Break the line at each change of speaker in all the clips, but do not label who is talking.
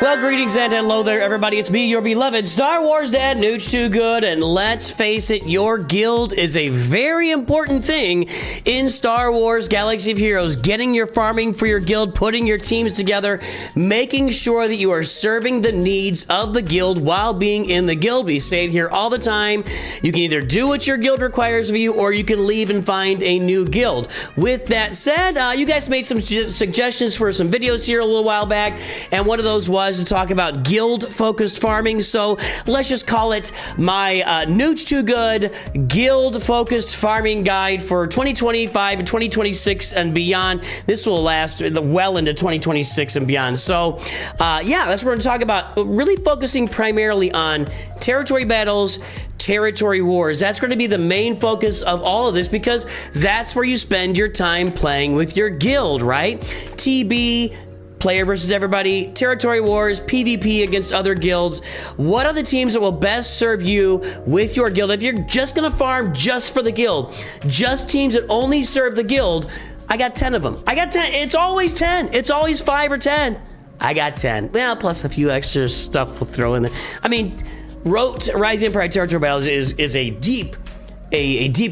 Well, greetings and hello there, everybody. It's me, your beloved Star Wars dad, Nooch Too Good, and let's face it, your guild is a very important thing in Star Wars Galaxy of Heroes. Getting your farming for your guild, putting your teams together, making sure that you are serving the needs of the guild while being in the guild. We say it here all the time. You can either do what your guild requires of you, or you can leave and find a new guild. With that said, you guys made some suggestions for some videos here a little while back, and one of those was to talk about guild-focused farming. So let's just call it my Nooch Too Good guild-focused farming guide for 2025 and 2026 and beyond. This will last well into 2026 and beyond. So yeah, that's what we're going to talk about. Really focusing primarily on territory battles, territory wars. That's going to be the main focus of all of this because that's where you spend your time playing with your guild, right? TB, player versus everybody, territory wars, PvP against other guilds. What are the teams that will best serve you with your guild? If you're just gonna farm just for the guild, just teams that only serve the guild, I got 10 of them. I got 10. It's always 10. It's always 5 or 10. I got 10. Well, plus a few extra stuff we'll throw in there. I mean, Rising Empire Territory Battles is a deep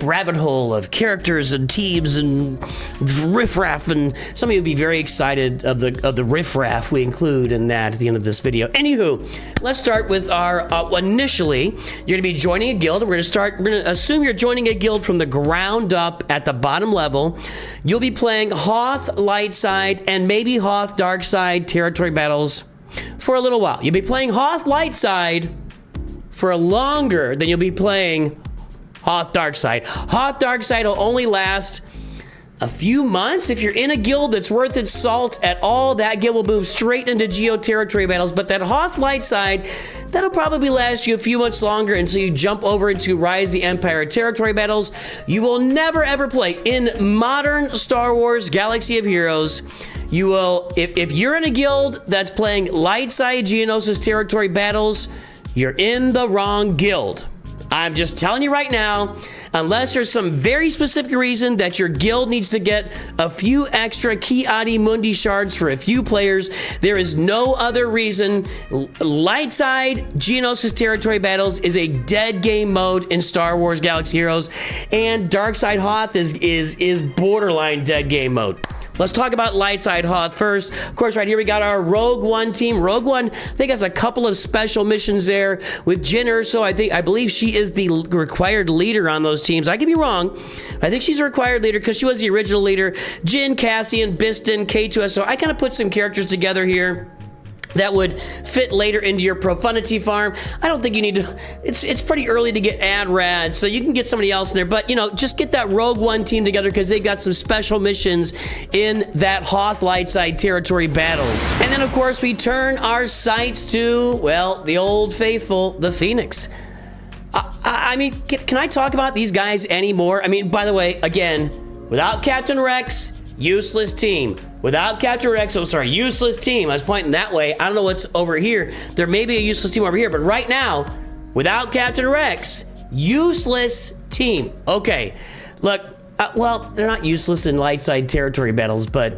rabbit hole of characters and teams and riffraff, and some of you will be very excited of the riffraff we include in that at the end of this video. Anywho, let's start with our initially, you're gonna be joining a guild, and we're gonna assume you're joining a guild from the ground up at the bottom level. You'll be playing Hoth light side and maybe Hoth dark side territory battles for a little while. You'll be playing Hoth light side for longer than you'll be playing Hoth Dark Side. Hoth Dark Side will only last a few months. If you're in a guild that's worth its salt at all, that guild will move straight into Geo territory battles. But that Hoth Light Side, that'll probably last you a few months longer until you jump over into Rise the Empire territory battles. You will never ever play in modern Star Wars Galaxy of Heroes. You will, if you're in a guild that's playing Light Side Geonosis territory battles, you're in the wrong guild. I'm just telling you right now, unless there's some very specific reason that your guild needs to get a few extra Ki Adi Mundi shards for a few players, there is no other reason. Light Side Geonosis territory battles is a dead game mode in Star Wars Galaxy Heroes, and Dark Side Hoth is borderline dead game mode. Let's talk about Light Side Hoth first. Of course, right here we got our Rogue One team. Rogue One, I think, has a couple of special missions there with Jyn Erso. I believe she is the required leader on those teams. I could be wrong. I think she's a required leader because she was the original leader. Jyn, Cassian, Biston, K2SO. I kind of put some characters together here that would fit later into your Profundity farm. I don't think you need to, it's pretty early to get Ad-Rad, so you can get somebody else in there, but you know, just get that Rogue One team together because they got some special missions in that Hoth light side territory battles. And then of course we turn our sights to, well, the old faithful, the Phoenix. I mean, can I talk about these guys anymore? I mean, by the way, again, without Captain Rex, useless team. Without Captain Rex, useless team. I was pointing that way. I don't know what's over here. There may be a useless team over here, but right now, without Captain Rex, useless team. Okay, look, well, they're not useless in light side territory battles, but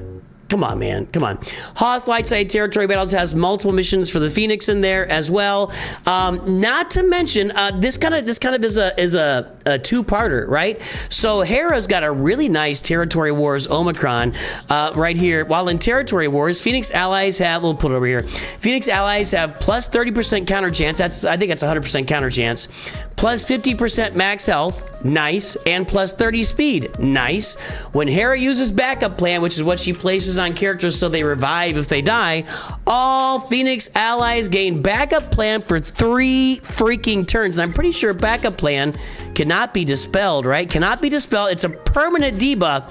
come on, man, come on. Hoth light side territory battles has multiple missions for the Phoenix in there as well. Not to mention, this kind of is a two-parter, right? So Hera's got a really nice Territory Wars Omicron right here. While in Territory Wars, Phoenix allies have, we'll put it over here. Phoenix allies have plus 30% counter chance. I think that's 100% counter chance. Plus 50% max health, nice, and plus 30 speed, nice. When Hera uses backup plan, which is what she places on characters so they revive if they die, all Phoenix allies gain backup plan for 3 freaking turns. And I'm pretty sure backup plan cannot be dispelled, right? Cannot be dispelled. It's a permanent debuff.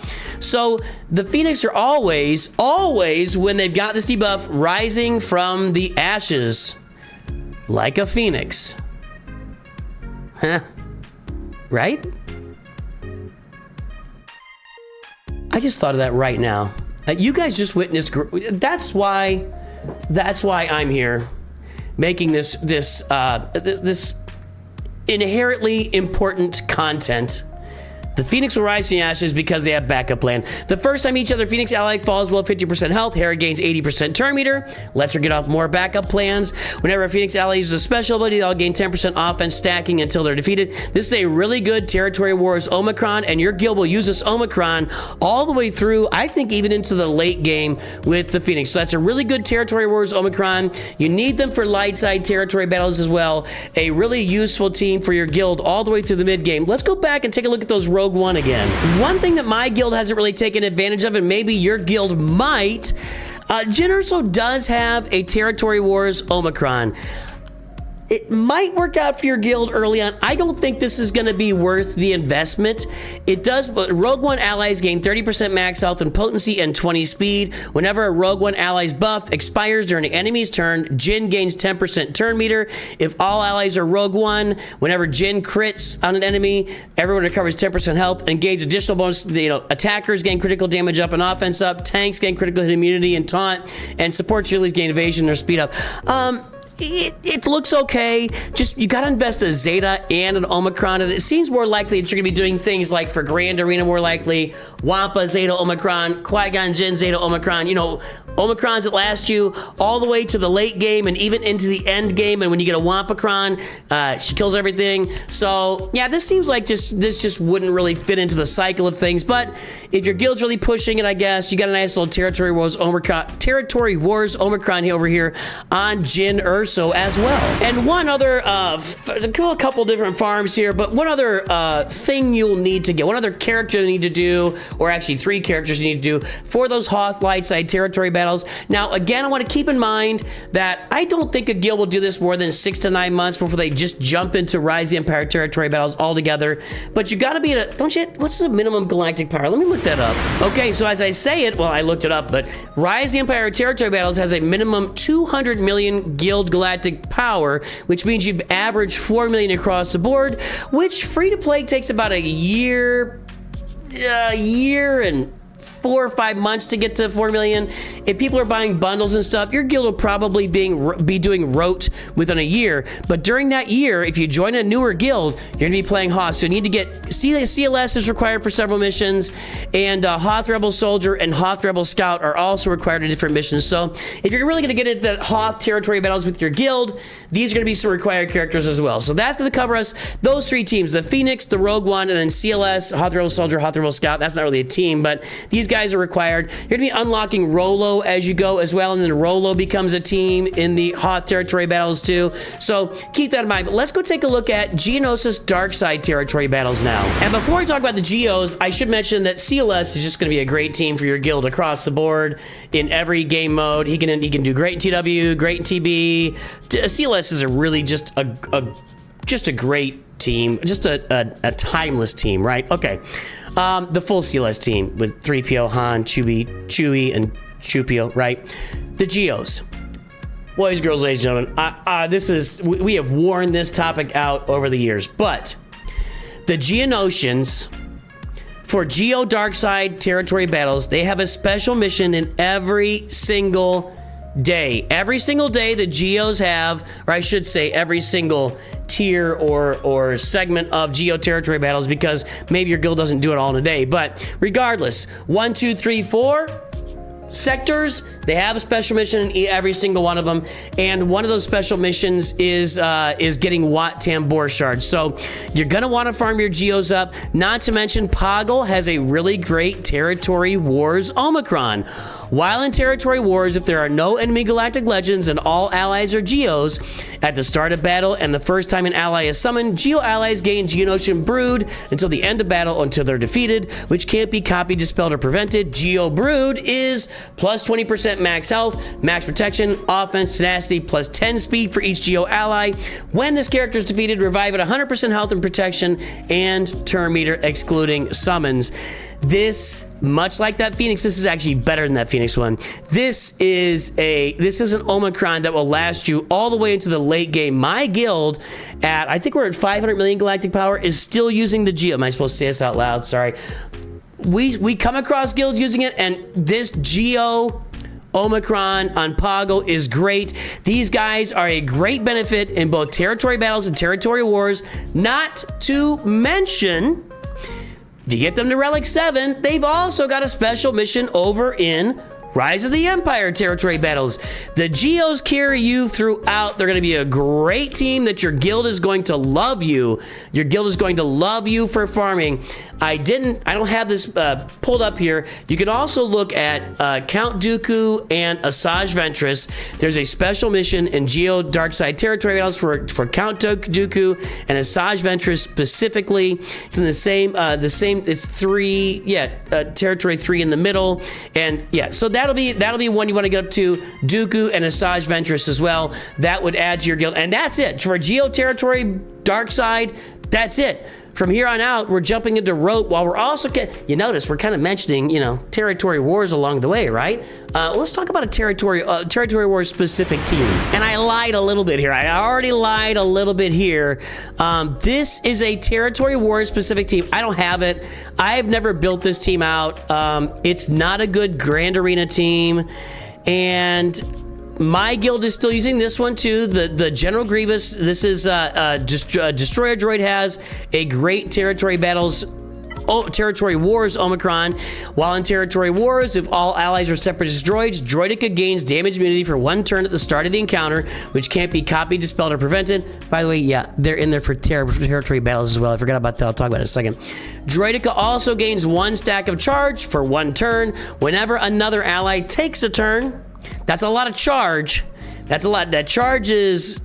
So the Phoenix are always, when they've got this debuff, rising from the ashes like a Phoenix. Huh? Right? I just thought of that right now. You guys just witnessed. That's why I'm here, making this inherently important content The Phoenix will rise from the ashes because they have backup plan. The first time each other Phoenix ally falls below 50% health, Hera gains 80% turn meter, lets her get off more backup plans. Whenever a Phoenix ally uses a special ability, they'll gain 10% offense stacking until they're defeated. This is a really good Territory Wars Omicron, and your guild will use this Omicron all the way through, I think even into the late game with the Phoenix. So that's a really good Territory Wars Omicron. You need them for light side territory battles as well. A really useful team for your guild all the way through the mid game. Let's go back and take a look at those Rogue One again. One thing that my guild hasn't really taken advantage of, and maybe your guild might, Jyn Erso does have a Territory Wars Omicron. It might work out for your guild early on. I don't think this is going to be worth the investment. It does, but Rogue One allies gain 30% max health and potency and 20 speed. Whenever a Rogue One ally's buff expires during an enemy's turn, Jyn gains 10% turn meter. If all allies are Rogue One, whenever Jyn crits on an enemy, everyone recovers 10% health and gains additional bonus. Attackers gain critical damage up and offense up. Tanks gain critical hit immunity and taunt, and supports really gain evasion or speed up. It looks okay. Just, you gotta invest a Zeta and an Omicron, and it seems more likely that you're gonna be doing things like for Grand Arena, more likely Wampa Zeta Omicron, Qui-Gon Jinn Zeta Omicron, Omicrons that last you all the way to the late game and even into the end game, and when you get a Wampacron, she kills everything. So yeah, this seems like this just wouldn't really fit into the cycle of things, but if your guild's really pushing it, I guess, you got a nice little Territory Wars Omicron over here on Jyn Erso as well. And one other, a couple different farms here, but one other thing you'll need to get, one other character you need to do, or actually 3 characters you need to do for those Hoth light side territory battles. Now, again, I want to keep in mind that I don't think a guild will do this more than 6 to 9 months before they just jump into Rise of the Empire territory battles altogether. But you got to be at a, don't you, what's the minimum galactic power? Let me look that up. Okay, so as I say it, well, I looked it up, but Rise of the Empire territory battles has a minimum 200 million guild galactic power, which means you'd average 4 million across the board, which free to play takes about a year and 4 or 5 months to get to 4 million. If people are buying bundles and stuff, your guild will probably be doing rote within a year. But during that year, if you join a newer guild, you're gonna be playing Hoth. So you need to get CLS is required for several missions, and Hoth Rebel Soldier and Hoth Rebel Scout are also required in different missions. So if you're really gonna get into the Hoth territory battles with your guild, these are gonna be some required characters as well. So that's gonna cover us those 3 teams: the Phoenix, the Rogue One, and then CLS, Hoth Rebel Soldier, Hoth Rebel Scout. That's not really a team, but these guys are required. You're gonna be unlocking Rolo as you go as well, and then Rolo becomes a team in the Hoth territory battles too. So keep that in mind. But let's go take a look at Geonosis dark side territory battles now. And before we talk about the Geos, I should mention that CLS is just gonna be a great team for your guild across the board in every game mode. He can do great in TW, great in TB. CLS is a really just a great team, just a timeless team, right? Okay. The full CLS team with 3PO, Han, Chewie, and Chupio, right? The Geos. Boys, girls, ladies and gentlemen, we have worn this topic out over the years, but the Geonosians, for Geo Darkside territory battles, they have a special mission in every single day. Every single day the Geos have, or I should say every single tier or segment of Geo territory battles, because maybe your guild doesn't do it all in a day. But regardless, 1, 2, 3, 4 sectors, they have a special mission in every single one of them, and one of those special missions is getting Wat Tambor shards. So you're gonna want to farm your Geos up. Not to mention, Poggle has a really great Territory Wars Omicron. While in Territory Wars, if there are no enemy galactic legends and all allies are Geos, at the start of battle and the first time an ally is summoned, Geo allies gain Geonosian Brood until the end of battle, until they're defeated, which can't be copied, dispelled, or prevented. Geo Brood is plus 20% max health, max protection, offense, tenacity, plus 10 speed for each Geo ally. When this character is defeated, revive at 100% health and protection and turn meter, excluding summons. This, much like that Phoenix, this is actually better than that Phoenix one. This is an Omicron that will last you all the way into the late game. My guild, I think we're at 500 million galactic power, is still using the Geo. Am I supposed to say this out loud? Sorry. We come across guilds using it, and this Geo Omicron on Poggle is great. These guys are a great benefit in both territory battles and territory wars, not to mention If you get them to Relic 7, they've also got a special mission over in Rise of the Empire territory battles. The Geos carry you throughout. They're going to be a great team that your guild is going to love you. Your guild is going to love you for farming. I don't have this pulled up here. You can also look at Count Dooku and Asajj Ventress. There's a special mission in Geo Darkside territory battles for Count Dooku and Asajj Ventress specifically. It's in the same, it's 3, territory 3 in the middle. And yeah, so that'll be one you want to get up to, Dooku and Asajj Ventress as well. That would add to your guild. And that's it. For Geo territory, dark side, that's it. From here on out, we're jumping into Rote while we're also you notice we're kind of mentioning, territory wars along the way, right? Let's talk about a territory wars specific team. And I lied a little bit here. I already lied a little bit here. This is a territory wars specific team. I don't have it. I've never built this team out. It's not a good Grand Arena team. And my guild is still using this one too, the General Grievous. This is Destroyer Droid has a great territory battles, territory wars Omicron. While in territory wars, if all allies are Separatist droids, Droideka gains damage immunity for 1 turn at the start of the encounter, which can't be copied, dispelled, or prevented. By the way, yeah, they're in there for territory battles as well. I forgot about that. I'll talk about it in a second. Droideka also gains 1 stack of charge for 1 turn whenever another ally takes a turn. That's a lot of charge. That's a lot. That charge is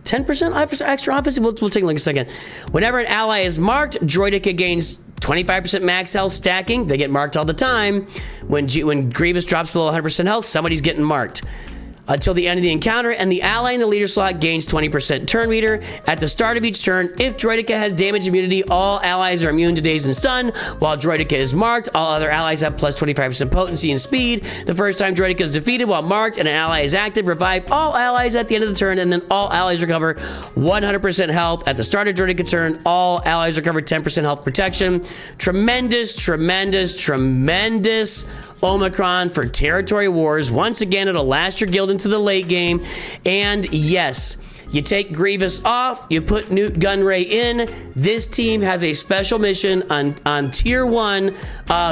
10% extra offensive. We'll take a look in a second. Whenever an ally is marked, Droideka gains 25% max health stacking. They get marked all the time. When Grievous drops below 100% health, somebody's getting marked until the end of the encounter, and the ally in the leader slot gains 20% turn meter. At the start of each turn, if Droideka has damage immunity, all allies are immune to daze and stun. While Droideka is marked, all other allies have plus 25% potency and speed. The first time Droideka is defeated while marked and an ally is active, revive all allies at the end of the turn, and then all allies recover 100% health. At the start of Droideka turn, all allies recover 10% health protection. Tremendous Omicron for territory wars. Once again, it'll last your guild into the late game. And yes, you take Grievous off, you put Newt Gunray in. This team has a special mission on tier 1 of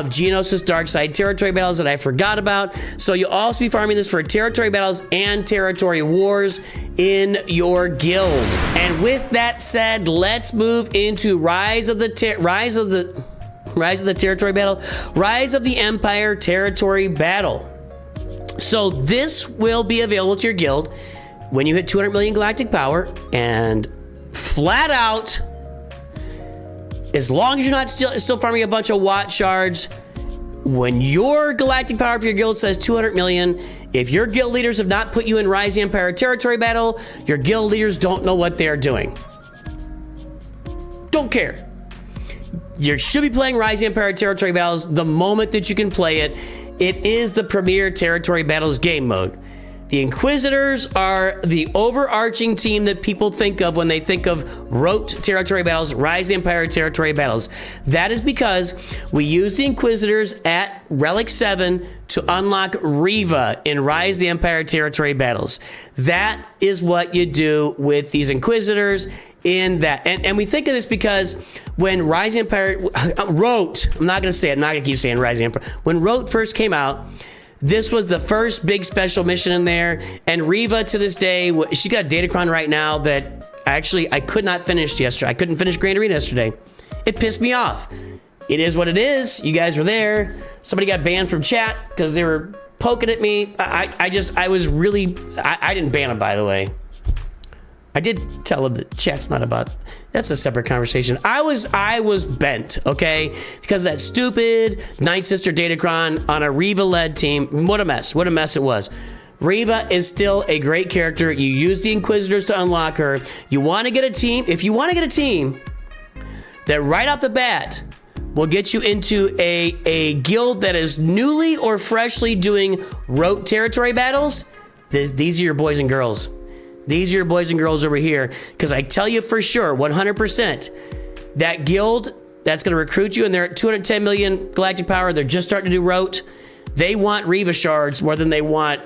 Geonosis Darkside territory battles that I forgot about. So you'll also be farming this for territory battles and territory wars in your guild. And with that said, let's move into Rise of the territory battle, Rise of the Empire territory battle. So this will be available to your guild when you hit 200 million galactic power, and flat out, as long as you're not still farming a bunch of watt shards, when your galactic power for your guild says 200 million, if your guild leaders have not put you in Rise of the Empire territory battle, your guild leaders don't know what they're doing. Don't care. You should be playing Rise of the Empire territory battles the moment that you can play it. It is the premier territory battles game mode. The Inquisitors are the overarching team that people think of when they think of Rote territory battles, Rise of the Empire territory battles. That is because we use the Inquisitors at Relic 7 to unlock Reva in Rise of the Empire territory battles. That is what you do with these Inquisitors in that. And we think of this because when Rise of the Empire, Rote, I'm not going to say it, I'm not going to keep saying Rise of the Empire. When Rote first came out, this was the first big special mission in there, and Reva to this day, she got a datacron right now that actually I could not finish yesterday. I couldn't finish Grand Arena yesterday. It pissed me off. It is what it is. You guys were there. Somebody got banned from chat because they were poking at me. I didn't ban them, by the way. I did tell him that chat's not about, that's a separate conversation. I was bent, okay? Because that stupid Night Sister Datacron on a Reva-led team, what a mess it was. Reva is still a great character. You use the Inquisitors to unlock her. You want to get a team, if you want to get a team that right off the bat will get you into a guild that is newly or freshly doing Rote territory battles, these are your boys and girls. These are your boys and girls over here, because I tell you for sure, 100%, that guild that's going to recruit you and they're at 210 million galactic power, they're just starting to do Rote, they want Reva shards more than they want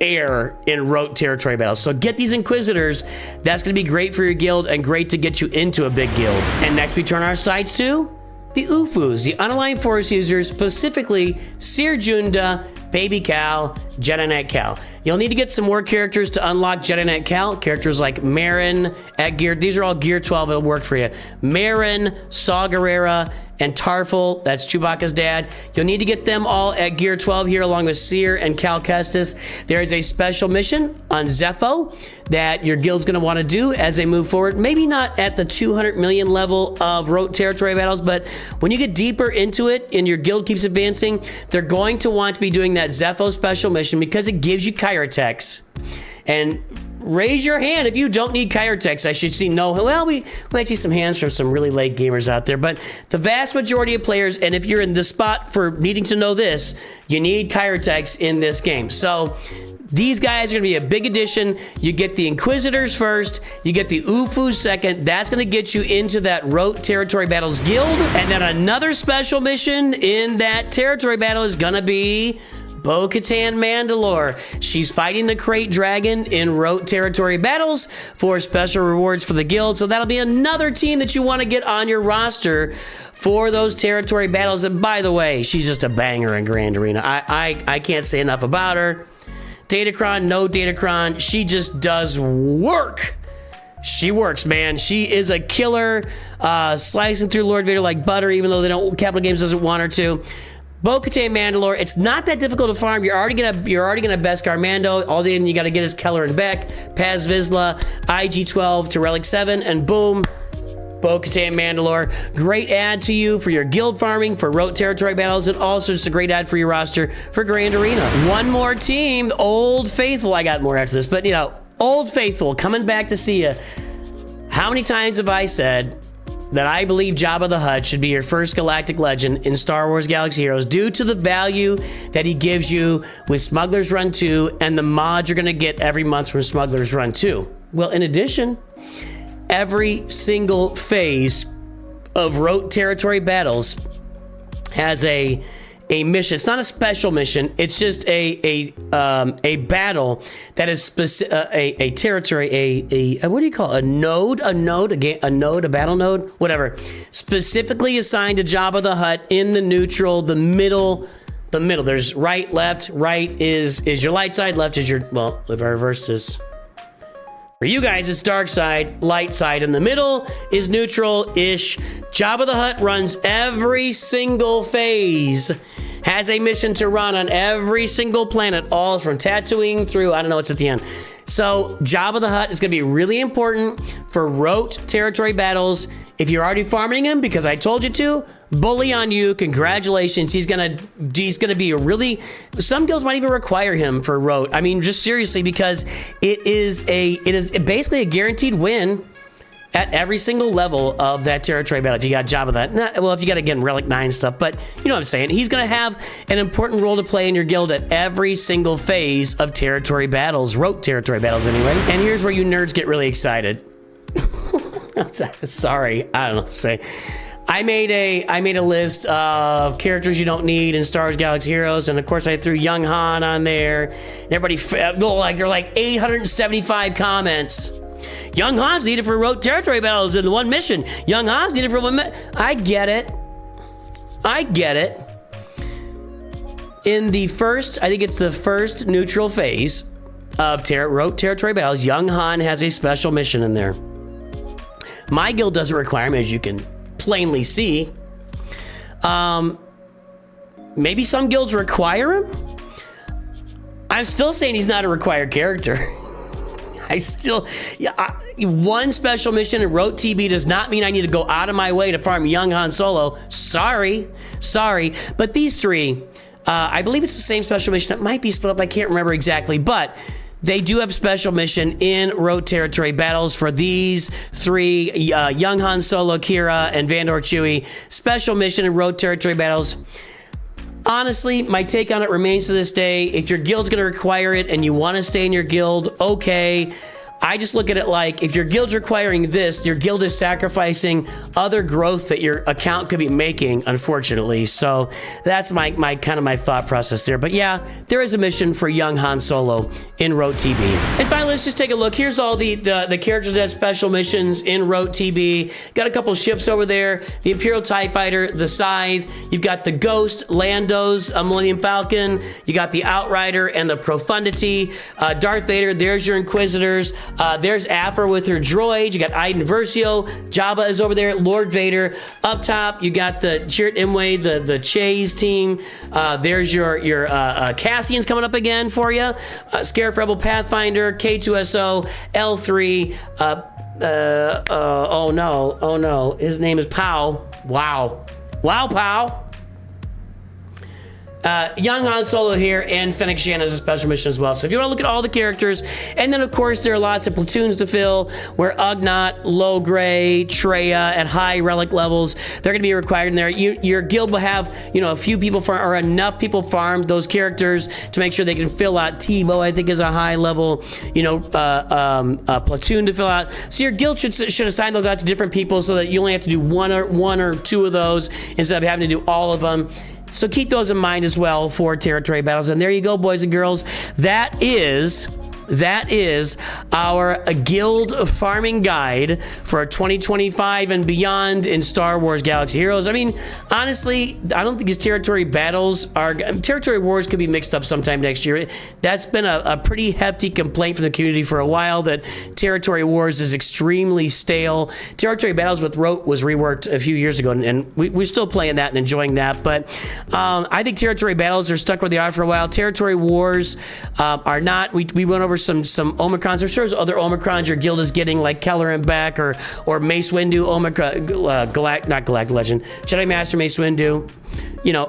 air in Rote territory battles. So get these Inquisitors. That's going to be great for your guild and great to get you into a big guild. And next we turn our sights to the UFUs, the unaligned force users, specifically Seer Junda, Baby Cal, Jedi Knight Cal. You'll need to get some more characters to unlock Jedi Knight Cal. Characters like Marin at Gear, these are all Gear 12, it'll work for you. Marin, Saw Gerrera, and Tarful, that's Chewbacca's dad. You'll need to get them all at Gear 12 here, along with Seer and Cal Kestis. There is a special mission on Zepho that your guild's gonna wanna do as they move forward. Maybe not at the 200 million level of rote territory battles, but when you get deeper into it and your guild keeps advancing, they're going to want to be doing that Zepho special mission because it gives you Kyrotex. And raise your hand if you don't need Kyrotex. I should see no. Well, we might see some hands from some really late gamers out there, but the vast majority of players, and if you're in the spot for needing to know this, you need Kyrotex in this game. So these guys are going to be a big addition. You get the Inquisitors first, you get the UFUs second. That's going to get you into that rote territory battles guild. And then another special mission in that territory battle is going to be Katan Mand'alor. She's fighting the Crate Dragon in rote territory battles for special rewards for the guild. So that'll be another team that you want to get on your roster for those territory battles. And by the way, she's just a banger in Grand Arena. I can't say enough about her. Datacron, no Datacron, she just does work. She works, man. She is a killer, slicing through Lord Vader like butter, even though Capital Games doesn't want her to. Katan Mand'alor, it's not that difficult to farm. You're already gonna Beskar Mando. All you gotta get is Keller and Beck, Paz Vizsla, IG-12 to Relic 7, and boom, Katan Mand'alor. Great add to you for your guild farming, for rote territory battles, and also just a great add for your roster for Grand Arena. One more team, Old Faithful. I got more after this, but Old Faithful coming back to see you. How many times have I said that I believe Jabba the Hutt should be your first galactic legend in Star Wars Galaxy Heroes due to the value that he gives you with Smuggler's Run 2 and the mods you're gonna get every month from Smuggler's Run 2. Well, in addition, every single phase of rote territory battles has a mission. It's not a special mission. It's just a battle that is a territory, what do you call it? A battle node, whatever. Specifically assigned to Jabba the Hutt in the neutral, the middle. There's right, left. Right is your light side. Left is your, well, if I reverse this. For you guys, it's dark side, light side. In the middle is neutral-ish. Jabba the Hutt runs every single phase. Has a mission to run on every single planet, all from Tatooine through, I don't know what's at the end. So Jabba the Hutt is going to be really important for rote territory battles. If you're already farming him because I told you to, bully on you, congratulations. He's gonna be a really, some guilds might even require him for rote. I mean, just seriously, because it is basically a guaranteed win at every single level of that territory battle. If you got Jabba if you got, again, Relic 9 stuff, but you know what I'm saying. He's going to have an important role to play in your guild at every single phase of territory battles, rote territory battles anyway. And here's where you nerds get really excited. Sorry, I don't know what to say. I made a list of characters you don't need in Star Wars Galaxy Heroes, and of course I threw Young Han on there. And everybody, there were like 875 comments. Young Han's needed for rote territory battles in one mission. Young Han's needed for one I get it. In the first, I think it's the first neutral phase of rote territory battles, Young Han has a special mission in there. My guild doesn't require him, as you can plainly see. Maybe some guilds require him. I'm still saying he's not a required character. One special mission in rote TB does not mean I need to go out of my way to farm Young Han Solo. Sorry. But these three, I believe it's the same special mission. It might be split up. I can't remember exactly, but they do have special mission in rote territory battles for these three, Young Han Solo, Kira, and Vandor Chewie. Special mission in rote territory battles. Honestly, my take on it remains to this day. If your guild's going to require it and you want to stay in your guild, okay. I just look at it like if your guild's requiring this, your guild is sacrificing other growth that your account could be making, unfortunately. So that's my kind of my thought process there. But yeah, there is a mission for young Han Solo in Rote TB. And finally, let's just take a look. Here's all the characters that have special missions in Rote TB. Got a couple ships over there. The Imperial TIE Fighter, the Scythe. You've got the Ghost, Lando's a Millennium Falcon. You got the Outrider and the Profundity. Darth Vader, there's your Inquisitors. There's Afra with her droid. You got Iden Versio. Jabba is over there. Lord Vader. Up top, you got the Chirrut Imwe, the Chase team. There's your Cassian's coming up again for you. Scarif Rebel Pathfinder, K2SO, L3. Oh no. His name is Pow. Wow, Pow. Young Han Solo here, and Fennec Shand has a special mission as well. So if you want to look at all the characters, and then of course there are lots of platoons to fill where Ugnaught, Low-Grey, Traya at high relic levels, they're going to be required in there. Your guild will have, a few people farm, or enough people farm those characters to make sure they can fill out. Tebow, I think, is a high level, platoon to fill out. So your guild should assign those out to different people so that you only have to do one or two of those instead of having to do all of them. So keep those in mind as well for territory battles. And there you go, boys and girls. That is our guild farming guide for 2025 and beyond in Star Wars Galaxy Heroes. I mean, honestly, I don't think these territory battles are... Territory wars could be mixed up sometime next year. That's been a pretty hefty complaint from the community for a while, that territory wars is extremely stale. Territory battles with Rote was reworked a few years ago, and we're still playing that and enjoying that. But I think territory battles are stuck where they are for a while. Territory wars are not. We went over some Omicrons. I'm sure there's other Omicrons your guild is getting, like Kelleran Beck or Mace Windu, Omicron, not Galactic Legend, Jedi Master Mace Windu.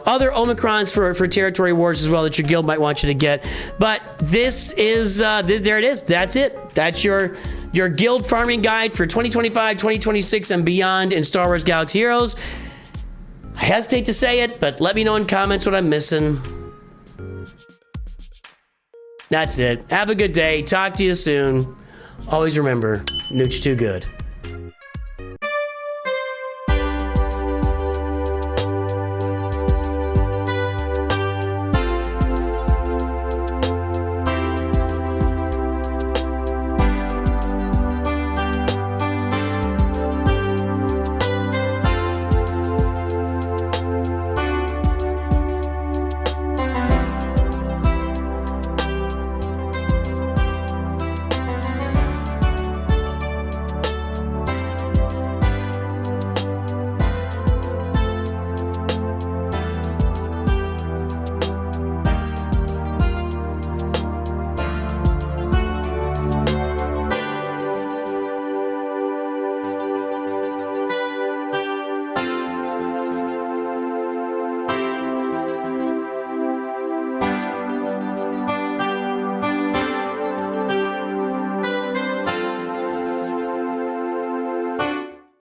Other Omicrons for territory wars as well that your guild might want you to get. But this is, there it is. That's it. That's your guild farming guide for 2025, 2026, and beyond in Star Wars Galaxy Heroes. I hesitate to say it, but let me know in comments what I'm missing. That's it. Have a good day. Talk to you soon. Always remember, Nooch too good.